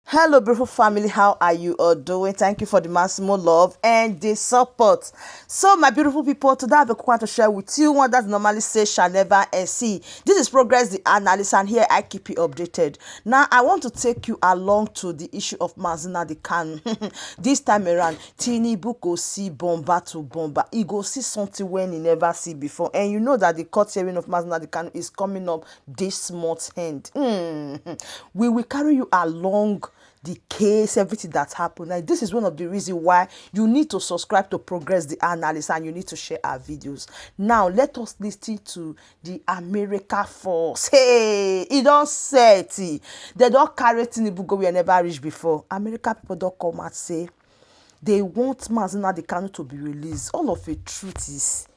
Hello beautiful family, how are you all doing? Thank you for the maximum love and the support. So my beautiful people, today I have a quick one to share with you, one that normally says shall never and see. This is Progress the Analyst, and here I keep you updated. Now I want to take you along to the issue of Nnamdi Kanu. This time around, Tinubu go see bomber to bomber. He go see something when he never see before, and you know that the court hearing of Nnamdi Kanu is coming up this month end. We will carry you along the case, everything that happened. Like, this is one of the reasons why you need to subscribe to Progress the Analyst, and you need to share our videos. Now let us listen to the America force. Hey, it don't say it. They don't carry Tinubu go where never reach before. America people don't come and say they want Nnamdi Kanu to be released. All of the truth is,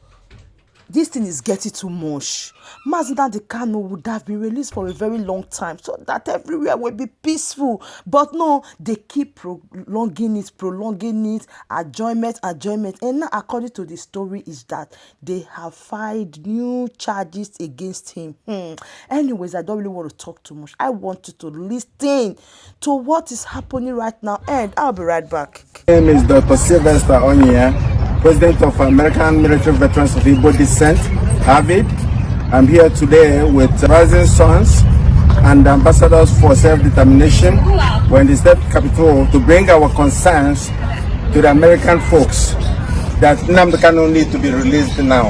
this thing is getting too much. Nnamdi Kanu would have been released for a very long time so that everywhere will be peaceful. But no, they keep prolonging it, adjournment. And now, according to the story, is that they have filed new charges against him. Anyways, I don't really want to talk too much. I want you to listen to what is happening right now, and I'll be right back. My name is Dr. Sylvester Onyia, President of American Military Veterans of Igbo Descent, Harvard. I'm here today with Rising Sons and ambassadors for self-determination. We're in the state capital to bring our concerns to the American folks that Nnamdi Kanu needs to be released now.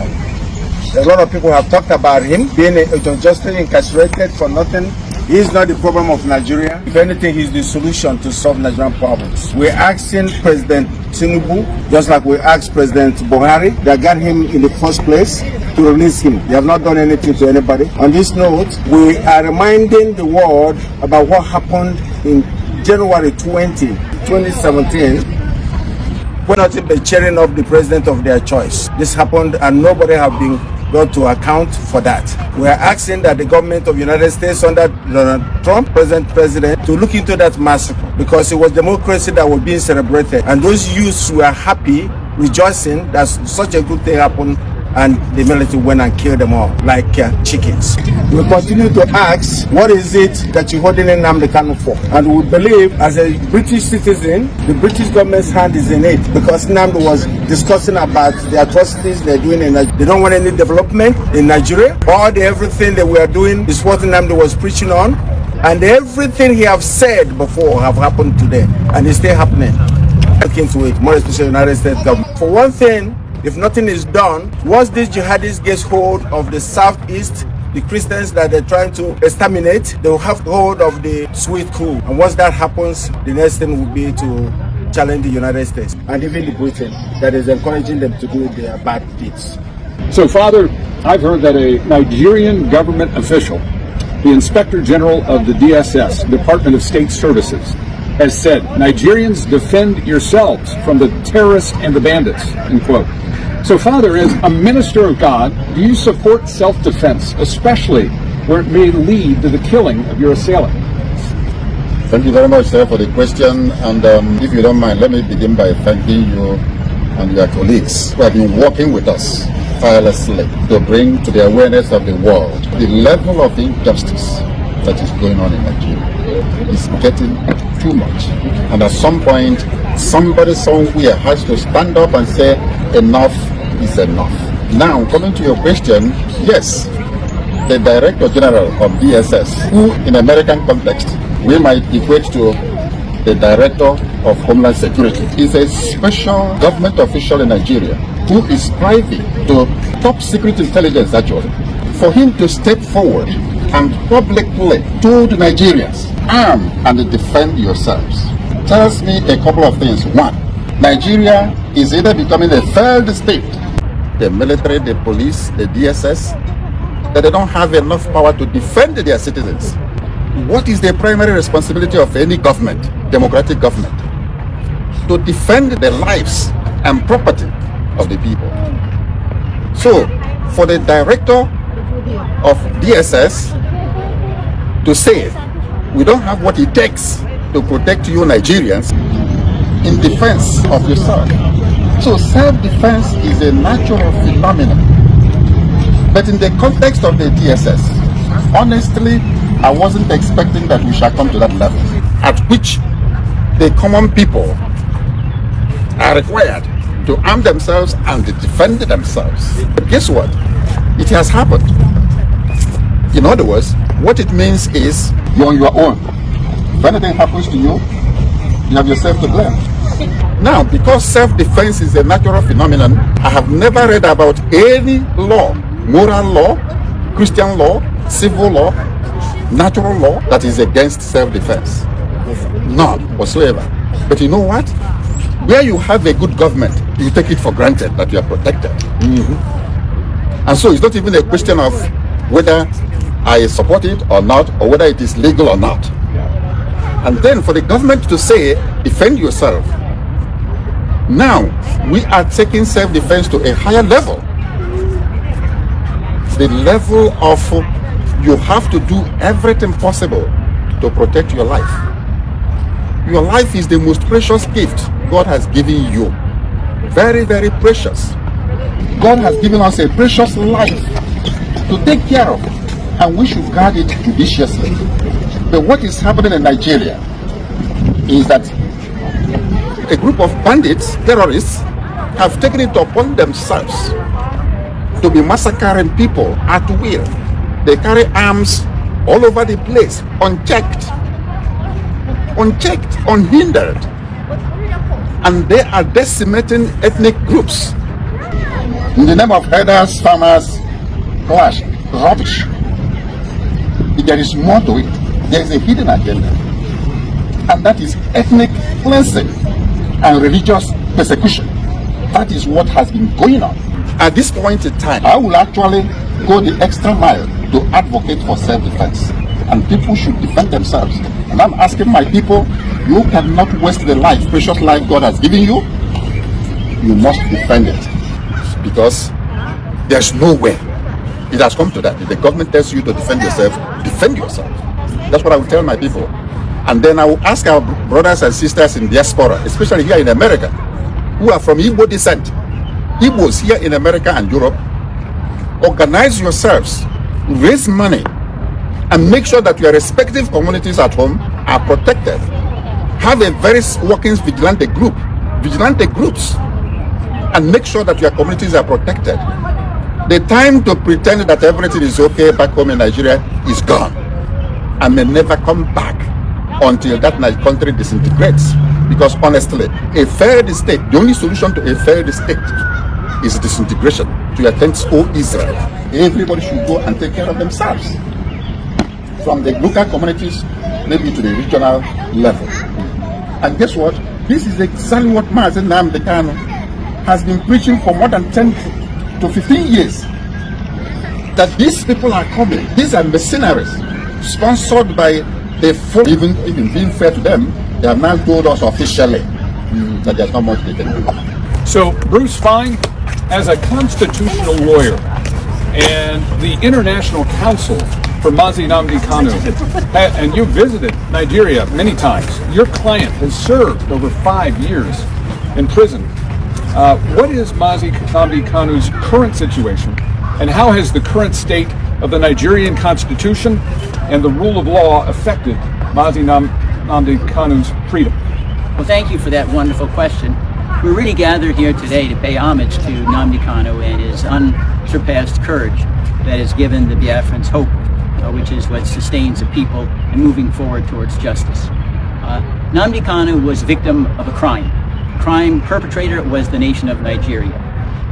A lot of people have talked about him being unjustly incarcerated for nothing. He is not the problem of Nigeria. If anything, he's the solution to solve Nigerian problems. We're asking President Tinubu, just like we asked President Buhari, that got him in the first place, to release him. They have not done anything to anybody. On this note, we are reminding the world about what happened in January 2017. We're not even cheering up the president of their choice. This happened and nobody have been brought to account for that. We are asking that the government of the United States under Donald Trump, present president, to look into that massacre, because it was democracy that was being celebrated, and those youths were happy, rejoicing that such a good thing happened, and the military went and killed them all like chickens. We continue to ask, what is it that you're holding Nnamdi Kanu for? And we believe, as a British citizen, the British government's hand is in it, because Nnamdi was discussing about the atrocities they're doing in Nigeria. They don't want any development in Nigeria. Everything that we are doing is what Nnamdi was preaching on, and everything he have said before have happened today, and it's still happening. Look into it, more especially the United States government. For one thing, if nothing is done, once these jihadists get hold of the southeast, the Christians that they're trying to exterminate, they will have hold of the sweet crew. And once that happens, the next thing will be to challenge the United States and even the Britain that is encouraging them to do their bad deeds. So, Father, I've heard that a Nigerian government official, the Inspector General of the DSS, Department of State Services, has said, Nigerians, defend yourselves from the terrorists and the bandits, end quote. So, Father, as a minister of God, do you support self-defense, especially where it may lead to the killing of your assailant? Thank you very much, sir, for the question. And if you don't mind, let me begin by thanking you and your colleagues who have been working with us tirelessly to bring to the awareness of the world the level of injustice that is going on in Nigeria. It's getting too much. And at some point, somebody somewhere has to stand up and say, enough is enough. Now, coming to your question, yes, the Director General of DSS, who in American context, we might equate to the Director of Homeland Security, is a special government official in Nigeria who is striving to top secret intelligence, actually. For him to step forward and publicly told Nigerians, arm and defend yourselves, tells me a couple of things. One, Nigeria is either becoming a failed state, the military, the police, the DSS, that they don't have enough power to defend their citizens. What is the primary responsibility of any government, democratic government? To defend the lives and property of the people. So, for the director of DSS to say, we don't have what it takes to protect you Nigerians in defense of yourself. So self-defense is a natural phenomenon. But in the context of the DSS, honestly, I wasn't expecting that we shall come to that level. at which the common people are required to arm themselves and defend themselves. But guess what? It has happened. In other words, what it means is you're on your own. If anything happens to you, you have yourself to blame. Now, because self-defense is a natural phenomenon, I have never read about any law, moral law, Christian law, civil law, natural law that is against self-defense. None whatsoever. But you know what? Where you have a good government, you take it for granted that you are protected. And so it's not even a question of whether I support it or not, or whether it is legal or not. And then for the government to say, defend yourself. Now, we are taking self-defense to a higher level. The level of you have to do everything possible to protect your life. Your life is the most precious gift God has given you. Very, very precious. God has given us a precious life to take care of, and we should guard it judiciously. But what is happening in Nigeria is that a group of bandits, terrorists, have taken it upon themselves to be massacring people at will. They carry arms all over the place, unchecked, unhindered. And they are decimating ethnic groups. In the name of herders, farmers, clash, rubbish. There is more to it. There is a hidden agenda. And that is ethnic cleansing and religious persecution. That is what has been going on. At this point in time, I will actually go the extra mile to advocate for self-defense. And people should defend themselves. And I'm asking my people, you cannot waste the life, precious life God has given you. You must defend it. Because there's no way. It has come to that. If the government tells you to defend yourself, defend yourself. That's what I will tell my people. And then I will ask our brothers and sisters in diaspora, especially here in America, who are from Igbo descent, Igbos here in America and Europe, organize yourselves, raise money, and make sure that your respective communities at home are protected. Have a very working vigilante groups, and make sure that your communities are protected. The time to pretend that everything is okay back home in Nigeria is gone, and may never come back until that country disintegrates. Because honestly, a failed state, the only solution to a failed state is disintegration. To your thanks, O Israel. Everybody should go and take care of themselves. From the local communities, maybe to the regional level. And guess what? This is exactly what Mazi Nnamdi Kanu has been preaching for more than 10 to 15 years. That these people are coming. These are mercenaries sponsored by the full, even being fair to them, they have now told us officially that there's not much they can do. So, Bruce Fine, as a constitutional lawyer and the International Council for Mazi Nnamdi Kanu, and you visited Nigeria many times, your client has served over 5 years in prison. What is Mazi Nnamdi Kanu's current situation, and how has the current state of the Nigerian Constitution and the rule of law affected Mazi Nnamdi Kanu's freedom? Well, thank you for that wonderful question. We're really gathered here today to pay homage to Nnamdi Kanu and his unsurpassed courage that has given the Biafrans hope, which is what sustains the people and moving forward towards justice. Nnamdi Kanu was victim of a crime. The crime perpetrator was the nation of Nigeria.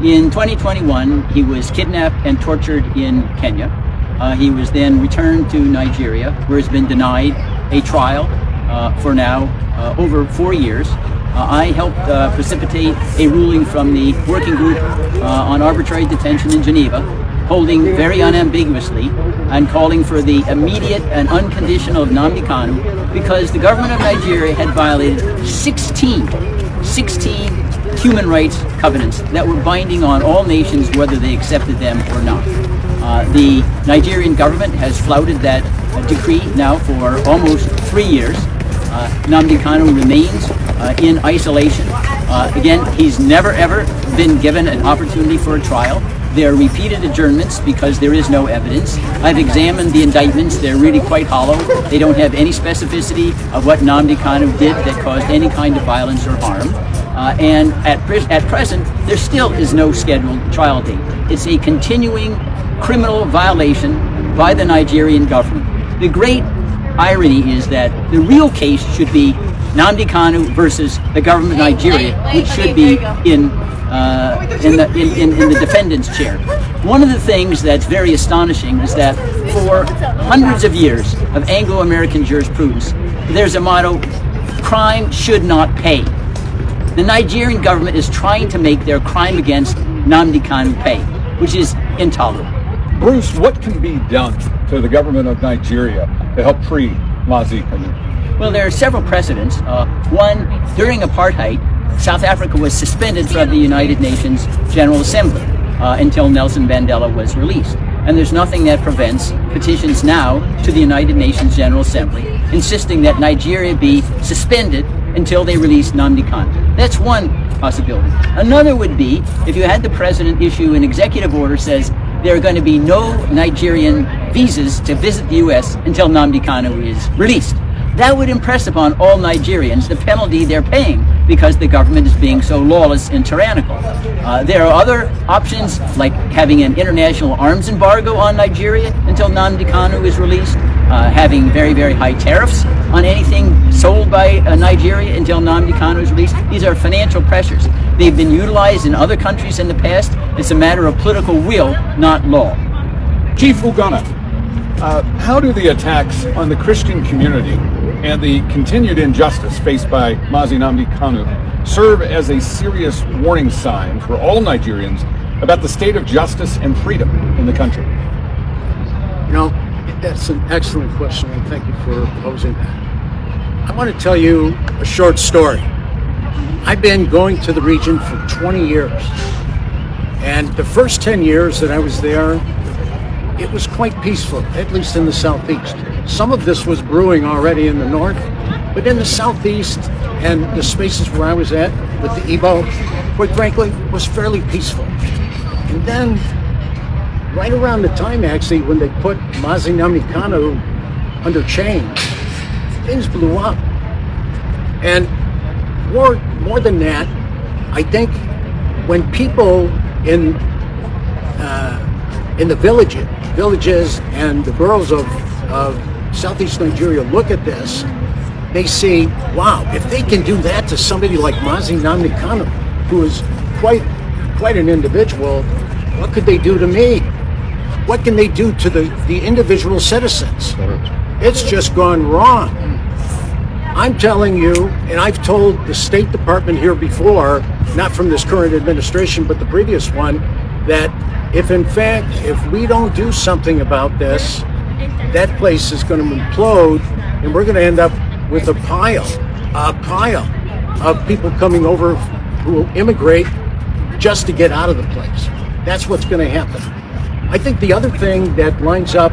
In 2021, he was kidnapped and tortured in Kenya. He was then returned to Nigeria, where he's been denied a trial for now over 4 years. I helped precipitate a ruling from the working group on arbitrary detention in Geneva, holding very unambiguously and calling for the immediate and unconditional of Nnamdi Kanu because the government of Nigeria had violated 16 human rights covenants that were binding on all nations, whether they accepted them or not. The Nigerian government has flouted that decree now for almost 3 years. Nnamdi Kanu remains in isolation. Again, he's never ever been given an opportunity for a trial. There are repeated adjournments because there is no evidence. I've examined the indictments. They're really quite hollow. They don't have any specificity of what Nnamdi Kanu did that caused any kind of violence or harm. And at present, there still is no scheduled trial date. It's a continuing criminal violation by the Nigerian government. The great irony is that the real case should be Nnamdi Kanu versus the government of Nigeria, which should be in the defendant's chair. One of the things that's very astonishing is that for hundreds of years of Anglo-American jurisprudence, there's a motto: crime should not pay. The Nigerian government is trying to make their crime against Nnamdi Kanu pay, which is intolerable. Bruce, what can be done to the government of Nigeria to help free Nnamdi Kanu? Well, there are several precedents. One, during apartheid, South Africa was suspended from the United Nations General Assembly until Nelson Mandela was released. And there's nothing that prevents petitions now to the United Nations General Assembly insisting that Nigeria be suspended until they release Nnamdi Kanu. That's one possibility. Another would be if you had the president issue an executive order says there are going to be no Nigerian visas to visit the U.S. until Nnamdi Kanu is released. That would impress upon all Nigerians the penalty they're paying because the government is being so lawless and tyrannical. There are other options like having an international arms embargo on Nigeria until Nnamdi Kanu is released, having very, very high tariffs on anything sold by Nigeria until Nnamdi Kanu is released. These are financial pressures. They've been utilized in other countries in the past. It's a matter of political will, not law. Chief Ugonna, how do the attacks on the Christian community and the continued injustice faced by Mazi Nnamdi Kanu serve as a serious warning sign for all Nigerians about the state of justice and freedom in the country? You know, that's an excellent question, and thank you for posing that. I want to tell you a short story. I've been going to the region for 20 years, and the first 10 years that I was there, it was quite peaceful, at least in the southeast. Some of this was brewing already in the north, but in the southeast and the spaces where I was at with the Igbo, quite frankly, was fairly peaceful. And then, right around the time actually when they put Mazi Nnamdi Kanu under chains, things blew up. And more than that, I think when people in the villages and the boroughs of Southeast Nigeria look at this, they see, wow, if they can do that to somebody like Mazi Nnamdi Kanu, who is quite an individual, what could they do to me? What can they do to the individual citizens? It's just gone wrong. I'm telling you, and I've told the State Department here before, not from this current administration, but the previous one, that if in fact, if we don't do something about this, that place is going to implode, and we're going to end up with a pile of people coming over who will immigrate just to get out of the place. That's what's going to happen. I think the other thing that lines up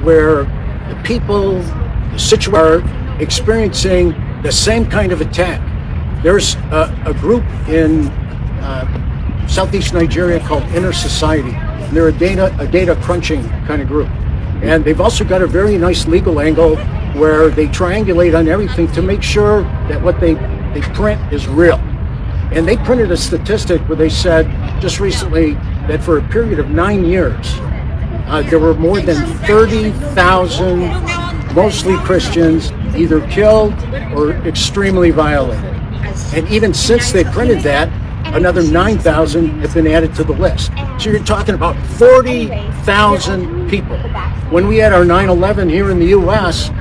where the people, the situation are experiencing the same kind of attack. There's a group in Southeast Nigeria called Inner Society. And they're a data crunching kind of group. And they've also got a very nice legal angle where they triangulate on everything to make sure that what they print is real. And they printed a statistic where they said just recently that for a period of 9 years, there were more than 30,000, mostly Christians, either killed or extremely violated. And even since they printed that, another 9,000 have been added to the list. So you're talking about 40,000 people. When we had our 9/11 here in the U.S.,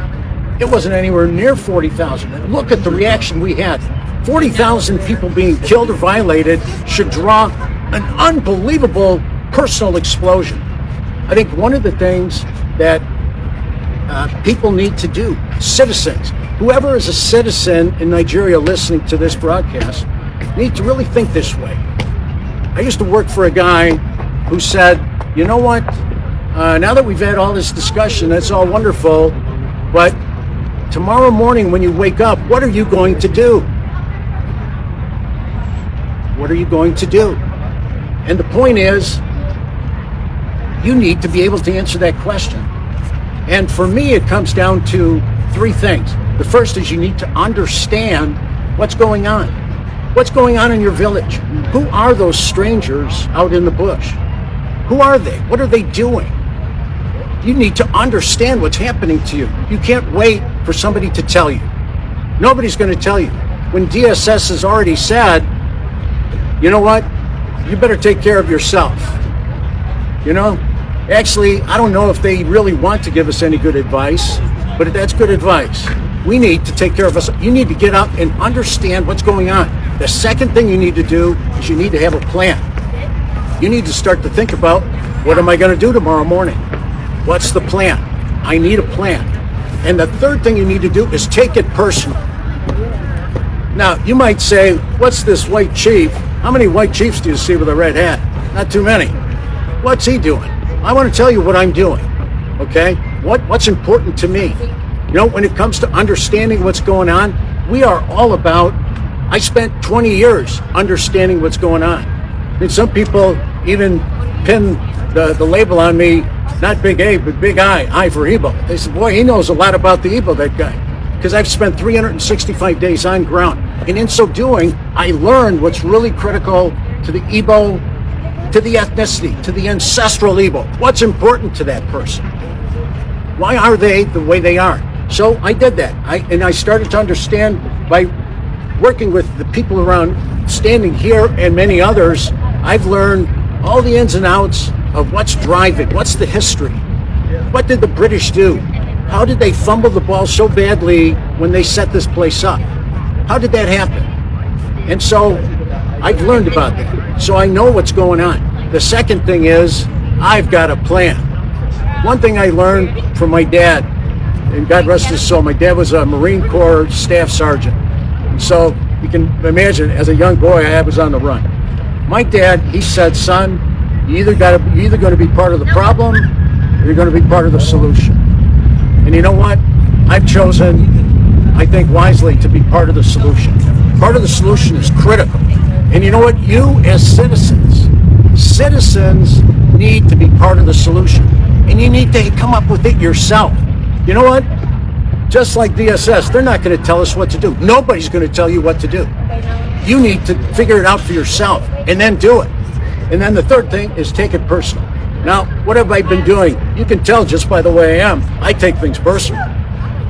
it wasn't anywhere near 40,000. And look at the reaction we had. 40,000 people being killed or violated should draw an unbelievable personal explosion. I think one of the things that people need to do, citizens, whoever is a citizen in Nigeria listening to this broadcast, need to really think this way. I used to work for a guy who said, you know what, now that we've had all this discussion, that's all wonderful, but tomorrow morning when you wake up, what are you going to do? What are you going to do? And the point is, You need to be able to answer that question. And for me, it comes down to three things. The first is you need to understand what's going on. What's going on in your village? Who are those strangers out in the bush? Who are they? What are they doing? You need to understand what's happening to you. You can't wait for somebody to tell you. Nobody's going to tell you. When DSS has already said, you know what? You better take care of yourself. You know? Actually, I don't know if they really want to give us any good advice, but that's good advice. We need to take care of us. You need to get up and understand what's going on. The second thing you need to do is you need to have a plan. You need to start to think about, what am I going to do tomorrow morning? What's the plan? I need a plan. And the third thing you need to do is take it personal. Now, you might say, what's this white chief? How many white chiefs do you see with a red hat? Not too many. What's he doing? I want to tell you what I'm doing, okay? What's important to me? You know, when it comes to understanding what's going on, we are all about, I spent 20 years understanding what's going on. I mean, some people even pin the label on me, not big A, but big I for Igbo. They said, boy, he knows a lot about the Igbo, that guy. Because I've spent 365 days on ground. And in so doing, I learned what's really critical to the Igbo, to the ethnicity, to the ancestral Igbo. What's important to that person? Why are they the way they are? So I did that. I started to understand by working with the people around, standing here and many others. I've learned all the ins and outs of what's driving, what's the history. What did the British do? How did they fumble the ball so badly when they set this place up? How did that happen? And so I've learned about that. So I know what's going on. The second thing is I've got a plan. One thing I learned from my dad, and God rest his soul, my dad was a Marine Corps staff sergeant. And so you can imagine, as a young boy, I was on the run. My dad, he said, son, you're either going to be part of the problem or you're going to be part of the solution. And you know what? I've chosen, I think wisely, to be part of the solution. Part of the solution is critical. And you know what? You as citizens need to be part of the solution. And you need to come up with it yourself. You know what? Just like DSS, they're not going to tell us what to do. Nobody's going to tell you what to do. You need to figure it out for yourself and then do it. And then the third thing is take it personal. Now, what have I been doing? You can tell just by the way I am. I take things personal.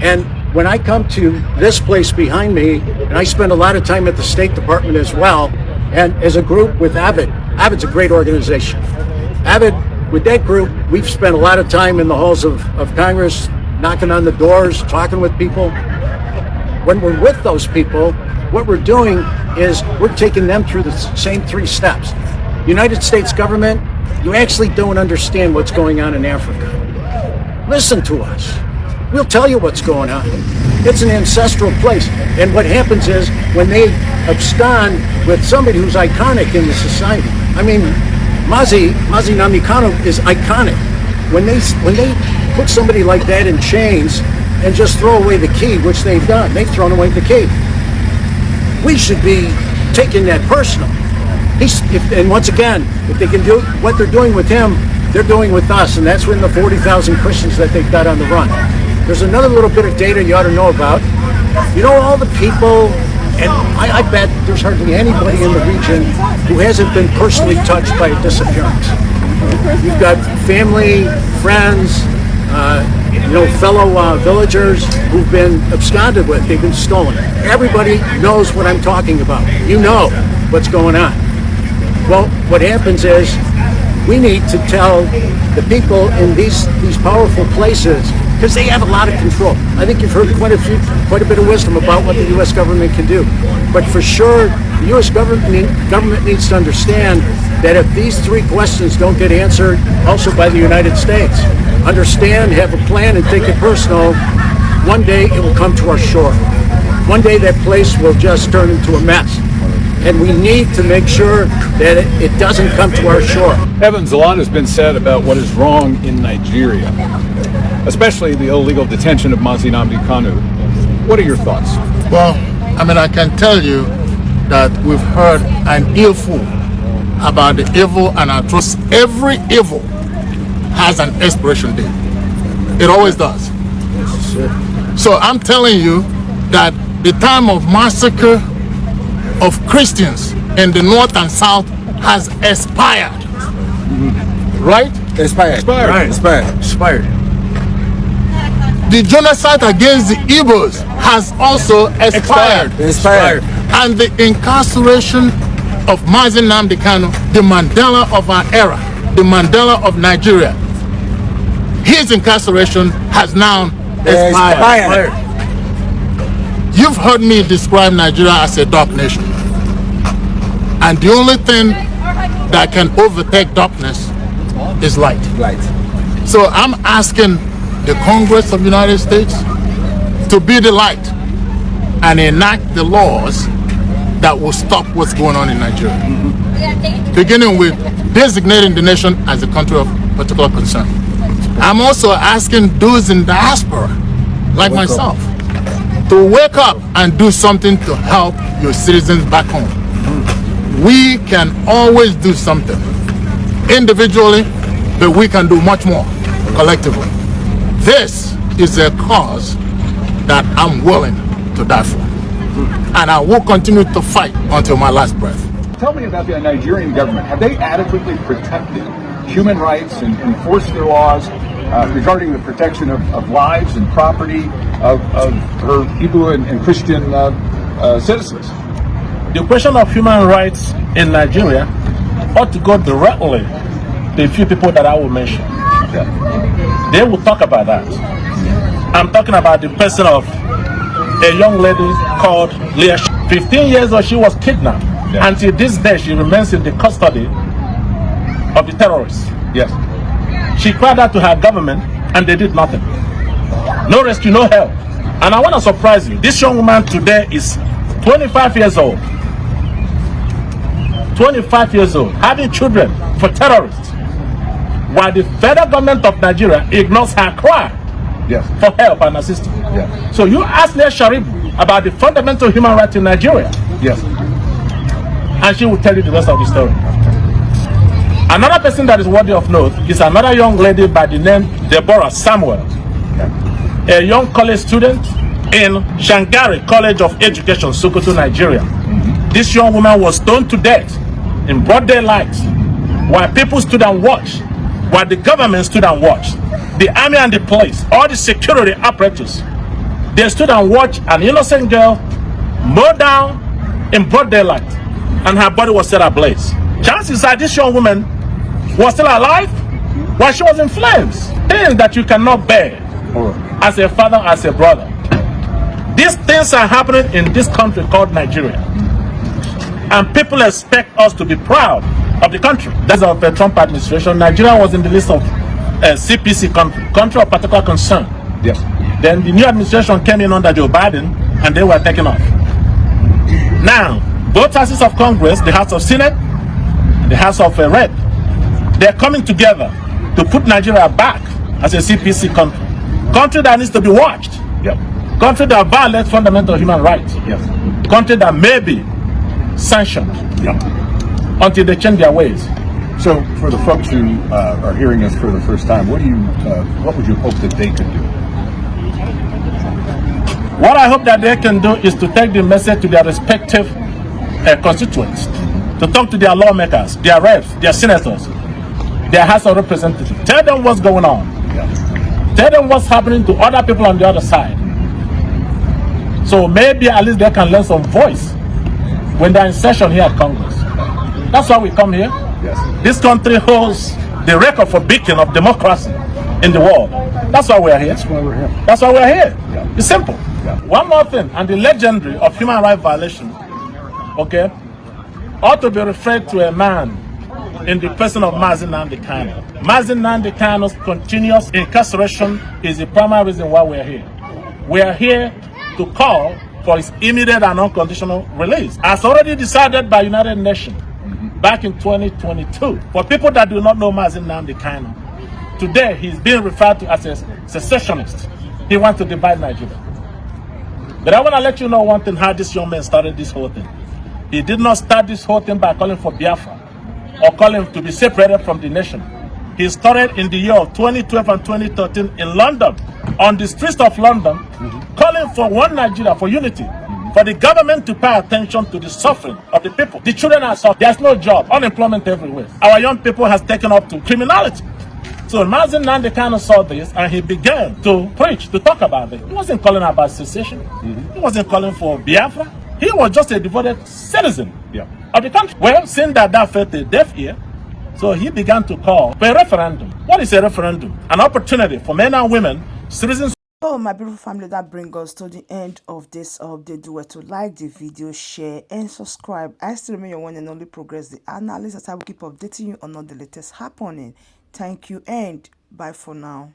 And when I come to this place behind me, and I spend a lot of time at the State Department as well, and as a group with AVID, AVID's a great organization. AVID, with that group, we've spent a lot of time in the halls of Congress, knocking on the doors, talking with people. When we're with those people, what we're doing is we're taking them through the same three steps. United States government, you actually don't understand what's going on in Africa. Listen to us. We'll tell you what's going on. It's an ancestral place. And what happens is when they abscond with somebody who's iconic in the society. I mean, Mazi Nnamdi Kanu is iconic. When they put somebody like that in chains and just throw away the key, which they've done, they've thrown away the key. We should be taking that personal. And once again, if they can do what they're doing with him, they're doing with us, and that's when the 40,000 Christians that they've got on the run. There's another little bit of data you ought to know about. You know, all the people, and I bet there's hardly anybody in the region who hasn't been personally touched by a disappearance. You've got family, friends, fellow villagers who've been absconded with, they've been stolen. Everybody knows what I'm talking about. You know what's going on. Well, what happens is we need to tell the people in these powerful places, because they have a lot of control. I think you've heard quite a bit of wisdom about what the U.S. government can do. But for sure, the U.S. government needs to understand that if these three questions don't get answered, also by the United States, understand, have a plan, and take it personal, one day it will come to our shore. One day that place will just turn into a mess. And we need to make sure that it doesn't come to our shore. Evans, a lot has been said about what is wrong in Nigeria, especially the illegal detention of Mazi Nnamdi Kanu. What are your thoughts? Well, I can tell you that we've heard an earful about the evil and atrocious, every evil has an expiration date. It always does. So I'm telling you that the time of massacre of Christians in the north and south has expired. Right? Expired. Right. Expired. The genocide against the Igbos has also expired. And the incarceration of Nnamdi Kanu, the Mandela of our era, the Mandela of Nigeria, his incarceration has now expired. You've heard me describe Nigeria as a dark nation. And the only thing that can overtake darkness is light. So I'm asking the Congress of the United States to be the light and enact the laws that will stop what's going on in Nigeria. Beginning with designating the nation as a country of particular concern. I'm also asking those in diaspora, like myself, to wake up and do something to help your citizens back home. We can always do something individually, but we can do much more collectively. This is a cause that I'm willing to die for. And I will continue to fight until my last breath. Tell me about the Nigerian government. Have they adequately protected human rights and enforced their laws regarding the protection of lives and property of her Hebrew and Christian citizens? The question of human rights in Nigeria ought to go directly to a few people that I will mention. They will talk about that. I'm talking about the person of a young lady called Leah. 15 years old, she was kidnapped. Until this day, she remains in the custody of the terrorists. Yes. She cried out to her government and they did nothing. No rescue, no help. And I want to surprise you. This young woman today is 25 years old. 25 years old, having children for terrorists. While the federal government of Nigeria ignores her cry for help and assistance. So you ask Leah Sharif about the fundamental human rights in Nigeria. Yes. And she will tell you the rest of the story. Another person that is worthy of note is another young lady by the name Deborah Samuel, a young college student in Shangari College of Education, Sokoto, Nigeria. This young woman was stoned to death in broad daylight while people stood and watched, while the government stood and watched. The army and the police, all the security apparatus, they stood and watched an innocent girl mowed down in broad daylight, and her body was set ablaze. Chances are this young woman was still alive while she was in flames. Things that you cannot bear as a father, as a brother. These things are happening in this country called Nigeria. And people expect us to be proud of the country. That's of the Trump administration. Nigeria was in the list of CPC country of particular concern. Yes. Then the new administration came in under Joe Biden and they were taken off. Now, both houses of Congress, the House of Senate, the House of Rep, they're coming together to put Nigeria back as a CPC country. Country that needs to be watched. Country that violates fundamental human rights. Country that may be sanctioned until they change their ways. So, for the folks who are hearing us for the first time, what would you hope that they could do? What I hope that they can do is to take the message to their respective constituents, to talk to their lawmakers, their reps, their senators, their House of Representatives. Tell them what's going on. Tell them what's happening to other people on the other side. So maybe at least they can learn some voice when they're in session here at Congress. That's why we come here. This country holds the record for beacon of democracy in the world. That's why we're here. That's why we're here. It's simple. One more thing, and the legendary of human rights violation, ought to be referred to a man in the person of Nnamdi Kanu. Nnamdi Kanu's continuous incarceration is the primary reason why we're here. We are here to call for his immediate and unconditional release, as already decided by United Nations back in 2022. For people that do not know Nnamdi Kanu, today he's being referred to as a secessionist. He wants to divide Nigeria. But I want to let you know one thing, how this young man started this whole thing. He did not start this whole thing by calling for Biafra or calling to be separated from the nation. He started in the year of 2012 and 2013 in London, on the streets of London, calling for one Nigeria, for unity, for the government to pay attention to the suffering of the people. The children are suffering. There's no job, unemployment everywhere. Our young people has taken up to criminality. So Nnamdi Kanu saw this and he began to preach, to talk about it. He wasn't calling about secession. He wasn't calling for Biafra. He was just a devoted citizen of the country. Well, seeing that fell a deaf ear, so he began to call for a referendum. What is a referendum? An opportunity for men and women, citizens. Oh, my beautiful family, that brings us to the end of this update. Do well to like the video, share, and subscribe. I still remain your one and only Progress, the analyst, as I will keep updating you on all the latest happening. Thank you and bye for now.